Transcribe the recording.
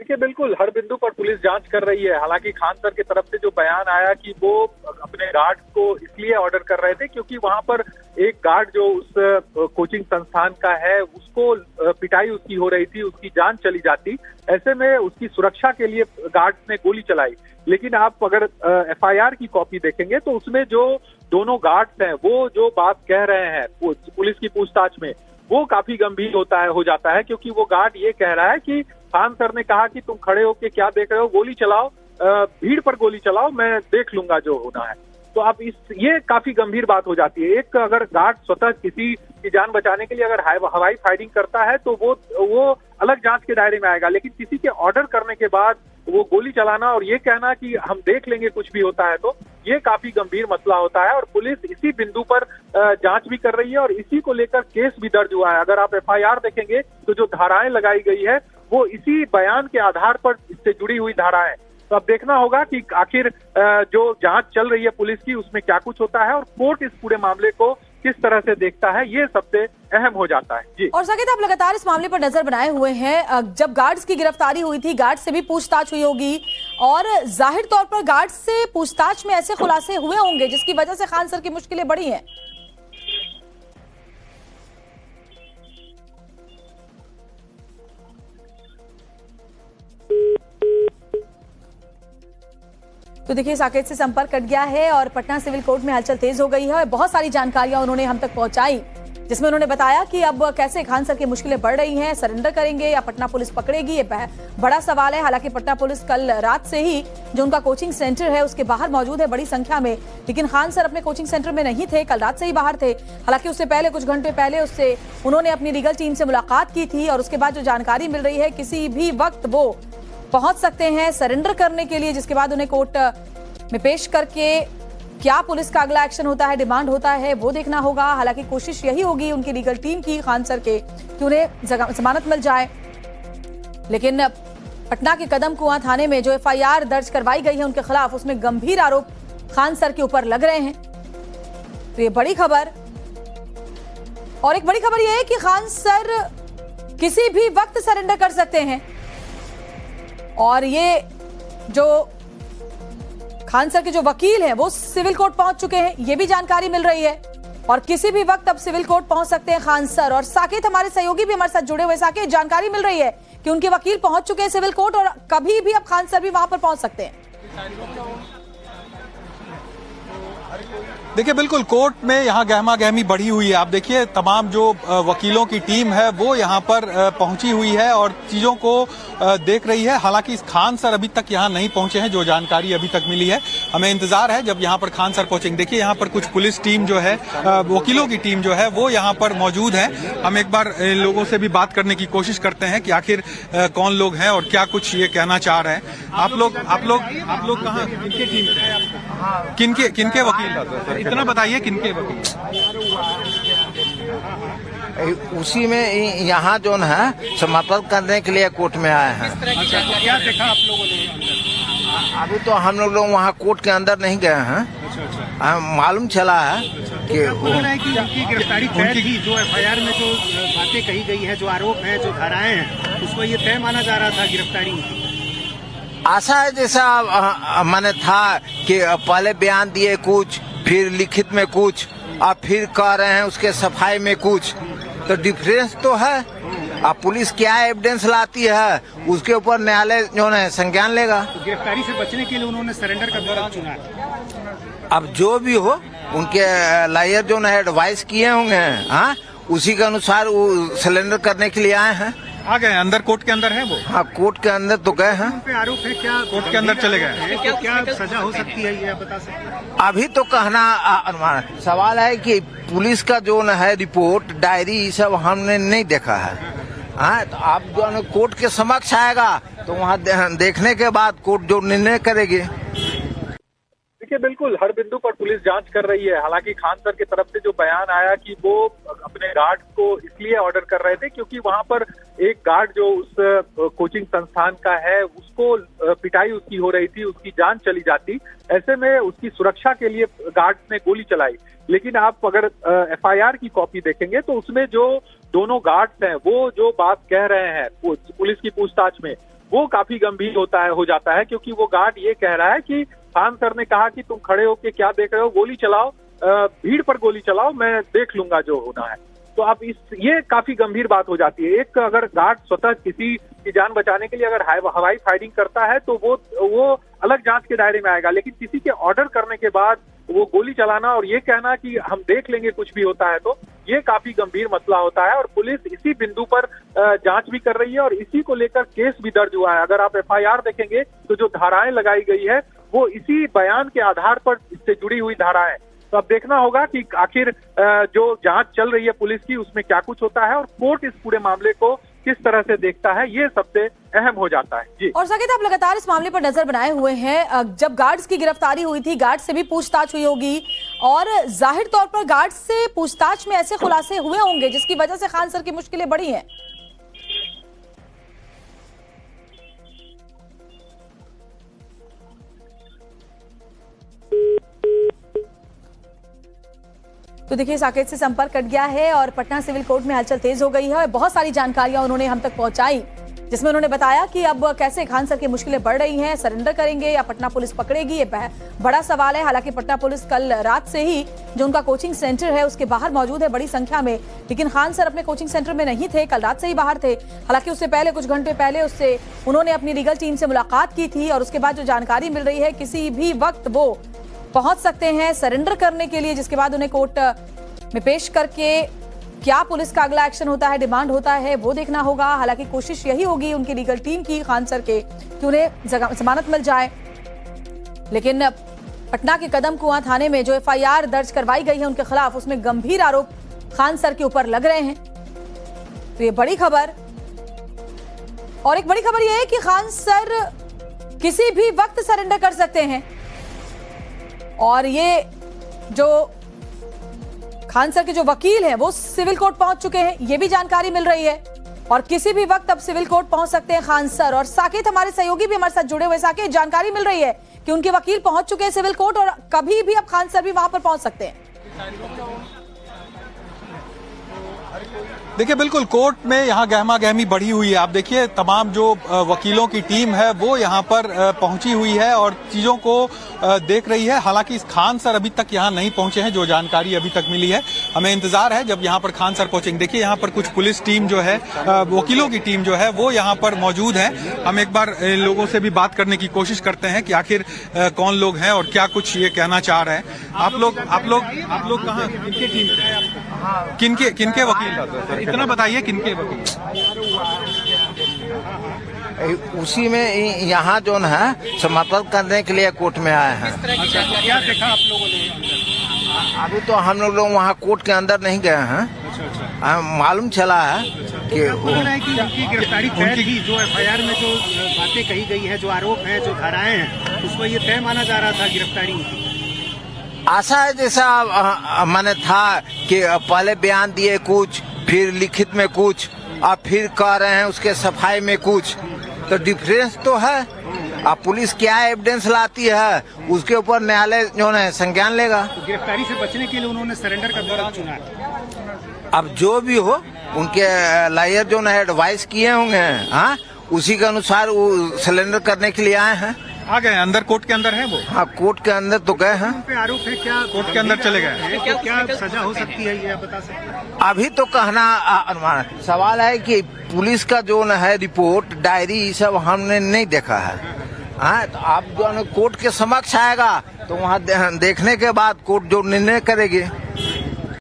देखिए बिल्कुल हर बिंदु पर पुलिस जांच कर रही है। हालांकि खान सर की तरफ से जो बयान आया कि वो अपने गार्ड को इसलिए ऑर्डर कर रहे थे क्योंकि वहां पर एक गार्ड जो उस कोचिंग संस्थान का है उसको पिटाई उसकी हो रही थी, उसकी जान चली जाती। ऐसे में उसकी सुरक्षा के लिए गार्ड ने गोली चलाई। लेकिन आप अगर एफआईआर की कॉपी देखेंगे तो उसमें जो दोनों गार्ड्स हैं वो जो बात कह रहे हैं पुलिस की पूछताछ में वो काफी गंभीर हो जाता है क्योंकि वो गार्ड ये कह रहा है कि खान सर ने कहा कि तुम खड़े होके क्या देख रहे हो, गोली चलाओ, भीड़ पर गोली चलाओ, मैं देख लूंगा जो होना है। तो अब ये काफी गंभीर बात हो जाती है। एक अगर गार्ड स्वतः किसी की जान बचाने के लिए अगर हवाई फायरिंग करता है तो वो अलग जांच के दायरे में आएगा, लेकिन किसी के ऑर्डर करने के बाद वो गोली चलाना और ये कहना कि हम देख लेंगे कुछ भी होता है, तो ये काफी गंभीर मसला होता है। और पुलिस इसी बिंदु पर जांच भी कर रही है और इसी को लेकर केस भी दर्ज हुआ है। अगर आप एफआईआर देखेंगे तो जो धाराएं लगाई गई है वो इसी बयान के आधार पर इससे जुड़ी हुई धाराएं। तो अब देखना होगा कि आखिर जो जांच चल रही है पुलिस की उसमें क्या कुछ होता है और कोर्ट इस पूरे मामले को किस तरह से देखता है, ये सबसे अहम हो जाता है। जी। और साकेत, आप लगातार इस मामले पर नजर बनाए हुए हैं। जब गार्ड्स की गिरफ्तारी हुई थी, गार्ड से भी पूछताछ हुई होगी और जाहिर तौर पर गार्ड से पूछताछ में ऐसे खुलासे हुए होंगे जिसकी वजह से खान सर की मुश्किलें बढ़ी हैं। तो देखिए, साकेत से संपर्क कट गया है और पटना सिविल कोर्ट में हलचल तेज हो गई है और बहुत सारी जानकारियां उन्होंने हम तक पहुंचाई, जिसमें उन्होंने बताया कि अब कैसे खान सर की मुश्किलें बढ़ रही हैं, सरेंडर करेंगे या पटना पुलिस पकड़ेगी, ये बड़ा सवाल है। हालांकि पटना पुलिस कल रात से ही जो उनका कोचिंग सेंटर है उसके बाहर मौजूद है बड़ी संख्या में, लेकिन खान सर अपने कोचिंग सेंटर में नहीं थे, कल रात से ही बाहर थे। हालांकि उससे पहले कुछ घंटे पहले उससे उन्होंने अपनी लीगल टीम से मुलाकात की थी और उसके बाद जो जानकारी मिल रही है किसी भी वक्त वो पहुंच सकते हैं सरेंडर करने के लिए, जिसके बाद उन्हें कोर्ट में पेश करके क्या पुलिस का अगला एक्शन होता है, डिमांड होता है, वो देखना होगा। हालांकि कोशिश यही होगी उनकी लीगल टीम की खान सर के कि उन्हें जमानत मिल जाए। लेकिन पटना के कदम कुआं थाने में जो एफआईआर दर्ज करवाई गई है उनके खिलाफ, उसमें गंभीर आरोप खान सर के ऊपर लग रहे हैं। तो ये बड़ी खबर, और एक बड़ी खबर यह है कि खान सर किसी भी वक्त सरेंडर कर सकते हैं और ये जो खान सर के जो वकील हैं वो सिविल कोर्ट पहुंच चुके हैं, ये भी जानकारी मिल रही है और किसी भी वक्त अब सिविल कोर्ट पहुंच सकते हैं खान सर। और साकेत, हमारे सहयोगी भी हमारे साथ जुड़े हुए। साकेत, जानकारी मिल रही है कि उनके वकील पहुंच चुके हैं सिविल कोर्ट और कभी भी अब खान सर भी वहां पर पहुंच सकते हैं। देखिए, बिल्कुल कोर्ट में यहाँ गहमा गहमी बढ़ी हुई है। आप देखिए, तमाम जो वकीलों की टीम है वो यहाँ पर पहुंची हुई है और चीजों को देख रही है। हालांकि इस खान सर अभी तक यहाँ नहीं पहुंचे हैं, जो जानकारी अभी तक मिली है। हमें इंतजार है जब यहाँ पर खान सर पहुंचेंगे। देखिए, यहाँ पर कुछ पुलिस टीम जो है, वकीलों की टीम जो है वो यहाँ पर मौजूद है। हम एक बार लोगों से भी बात करने की कोशिश करते हैं कि आखिर कौन लोग हैं और क्या कुछ ये कहना चाह रहे हैं। आप लोग कहाँ, किनके टीम से, किनके वकील, इतना बताइए किनके वकील? उसी में यहाँ जो है समर्पण करने के लिए कोर्ट में आए हैं। अच्छा, तो क्या देखा आप लोगों ने? अभी तो हम लोग वहाँ कोर्ट के अंदर नहीं गए हैं। अच्छा। मालूम चला है कि उनकी गिरफ्तारी तय थी। जो एफआईआर में जो बातें कही गई है, जो आरोप है, जो धाराएं हैं, उसको ये तय माना जा रहा था गिरफ्तारी। आशा है जैसा मैंने था कि पहले बयान दिए कुछ, फिर लिखित में कुछ और फिर कह रहे हैं उसके सफाई में कुछ, तो डिफरेंस तो है। अब पुलिस क्या एविडेंस लाती है उसके ऊपर न्यायालय जो है संज्ञान लेगा। तो गिरफ्तारी से बचने के लिए उन्होंने सरेंडर का दौर चुना। अब जो भी हो, उनके लॉयर जो है एडवाइस किए होंगे, हाँ, उसी के अनुसार वो सरेंडर करने के लिए आए हैं। आ गए अंदर, कोर्ट के अंदर है वो? हाँ, कोर्ट के अंदर तो गए हैं। उन पे आरोप है, क्या कोर्ट के अंदर चले गए? क्या सजा हो सकती है ये आप बता सकते हैं? अभी तो कहना अनुमान। सवाल है कि पुलिस का जो है रिपोर्ट, डायरी, ये सब हमने नहीं देखा है। हाँ, तो आप जो है कोर्ट के समक्ष आएगा तो वहाँ देखने के बाद कोर्ट जो निर्णय करेगी। देखिए, बिल्कुल हर बिंदु पर पुलिस जांच कर रही है। हालांकि खान सर की तरफ से जो बयान आया कि वो अपने गार्ड को इसलिए ऑर्डर कर रहे थे क्योंकि वहां पर एक गार्ड जो उस कोचिंग संस्थान का है उसको पिटाई उसकी हो रही थी, उसकी जान चली जाती। ऐसे में उसकी सुरक्षा के लिए गार्ड ने गोली चलाई। लेकिन आप अगर एफआईआर की कॉपी देखेंगे तो उसमें जो दोनों गार्ड्स हैं वो जो बात कह रहे हैं पुलिस की पूछताछ में वो काफी गंभीर हो जाता है, क्योंकि वो गार्ड ये कह रहा है कि खान सर ने कहा कि तुम खड़े होके क्या देख रहे हो, गोली चलाओ, भीड़ पर गोली चलाओ, मैं देख लूंगा जो होना है। तो अब ये काफी गंभीर बात हो जाती है। एक अगर गार्ड स्वतः किसी की जान बचाने के लिए अगर हवाई फायरिंग करता है तो वो अलग जांच के दायरे में आएगा, लेकिन किसी के ऑर्डर करने के बाद वो गोली चलाना और ये कहना कि हम देख लेंगे कुछ भी होता है, तो ये काफी गंभीर मसला होता है। और पुलिस इसी बिंदु पर जांच भी कर रही है और इसी को लेकर केस भी दर्ज हुआ है। अगर आप FIR देखेंगे तो जो धाराएं लगाई गई है वो इसी बयान के आधार पर इससे जुड़ी हुई धाराएं। तो अब देखना होगा कि आखिर जो जांच चल रही है पुलिस की उसमें क्या कुछ होता है और कोर्ट इस पूरे मामले को किस तरह से देखता है, ये सबसे अहम हो जाता है। जी। और साकेत, आप लगातार इस मामले पर नजर बनाए हुए हैं। जब गार्ड्स की गिरफ्तारी हुई थी, गार्ड से भी पूछताछ हुई होगी और जाहिर तौर पर गार्ड से पूछताछ में ऐसे खुलासे हुए होंगे जिसकी वजह से खान सर की मुश्किलें बढ़ी हैं। तो देखिए, साकेत से संपर्क कट गया है और पटना सिविल कोर्ट में हलचल तेज हो गई है और बहुत सारी जानकारियां उन्होंने हम तक पहुंचाई, जिसमें उन्होंने बताया कि अब कैसे खान सर की मुश्किलें बढ़ रही हैं, सरेंडर करेंगे या पटना पुलिस पकड़ेगी, ये बड़ा सवाल है। हालांकि पटना पुलिस कल रात से ही जो उनका कोचिंग सेंटर है उसके बाहर मौजूद है बड़ी संख्या में, लेकिन खान सर अपने कोचिंग सेंटर में नहीं थे, कल रात से ही बाहर थे। हालांकि उससे पहले कुछ घंटे पहले उससे उन्होंने अपनी लीगल टीम से मुलाकात की थी और उसके बाद जो जानकारी मिल रही है किसी भी वक्त वो पहुंच सकते हैं सरेंडर करने के लिए, जिसके बाद उन्हें कोर्ट में पेश करके क्या पुलिस का अगला एक्शन होता है, डिमांड होता है, वो देखना होगा। हालांकि कोशिश यही होगी उनकी लीगल टीम की खान सर के कि उन्हें जमानत मिल जाए, लेकिन पटना के कदम कुआं थाने में जो FIR दर्ज करवाई गई है उनके खिलाफ, उसमें गंभीर आरोप खान सर के ऊपर लग रहे हैं। तो ये बड़ी खबर, और एक बड़ी खबर यह है कि खान सर किसी भी वक्त सरेंडर कर सकते हैं और ये जो खान सर के जो वकील हैं वो सिविल कोर्ट पहुंच चुके हैं, ये भी जानकारी मिल रही है और किसी भी वक्त अब सिविल कोर्ट पहुंच सकते हैं खान सर। और साकेत, हमारे सहयोगी भी हमारे साथ जुड़े हुए। साकेत, जानकारी मिल रही है कि उनके वकील पहुंच चुके हैं सिविल कोर्ट और कभी भी अब खान सर भी वहां पर पहुंच सकते हैं। देखिए, बिल्कुल कोर्ट में यहाँ गहमा गहमी बढ़ी हुई है। आप देखिए, तमाम जो वकीलों की टीम है वो यहाँ पर पहुंची हुई है और चीजों को देख रही है। हालांकि इस खान सर अभी तक यहाँ नहीं पहुंचे हैं, जो जानकारी अभी तक मिली है। हमें इंतजार है जब यहाँ पर खान सर पहुंचेंगे। देखिए, यहाँ पर कुछ पुलिस टीम जो है, वकीलों की टीम जो है वो यहाँ पर मौजूद है। हम एक बार इन लोगों से भी बात करने की कोशिश करते हैं कि आखिर कौन लोग हैं और क्या कुछ ये कहना चाह रहे हैं। आप लोग कहाँ, किनके टीम से, किनके वकील, इतना बताइए किनके वकील? उसी में यहाँ जो है समर्पण करने के लिए कोर्ट में आए हैं। क्या देखा आप लोगों ने? अभी तो हम लोग वहाँ कोर्ट के अंदर नहीं गए हैं। मालूम चला है कि उनकी गिरफ्तारी तय थी, जो FIR में जो बातें कही गई है, जो आरोप है, जो धाराएं हैं, उसको ये तय माना जा रहा था गिरफ्तारी। आशा है जैसा मैंने था कि पहले बयान दिए कुछ, फिर लिखित में कुछ और फिर कह रहे हैं उसके सफाई में कुछ, तो डिफरेंस तो है। अब पुलिस क्या एविडेंस लाती है उसके ऊपर न्यायालय जो है संज्ञान लेगा। तो गिरफ्तारी से बचने के लिए उन्होंने सरेंडर का दौर चुना। अब जो भी हो, उनके लॉयर जो है एडवाइस किए होंगे, हाँ, उसी के अनुसार वो सरेंडर करने के लिए आए हैं। आ गए अंदर, कोर्ट के अंदर है वो? हाँ, कोर्ट के अंदर तो गए हैं। उन पे आरोप है, क्या कोर्ट के अंदर चले गए? क्या सजा हो सकती है ये बता सकते हैं? अभी तो कहना अनुमान। सवाल है कि पुलिस का जो है रिपोर्ट, डायरी, ये सब हमने नहीं देखा है। हाँ, तो आप जो कोर्ट के समक्ष आएगा तो वहाँ देखने के बाद कोर्ट जो निर्णय करेगी।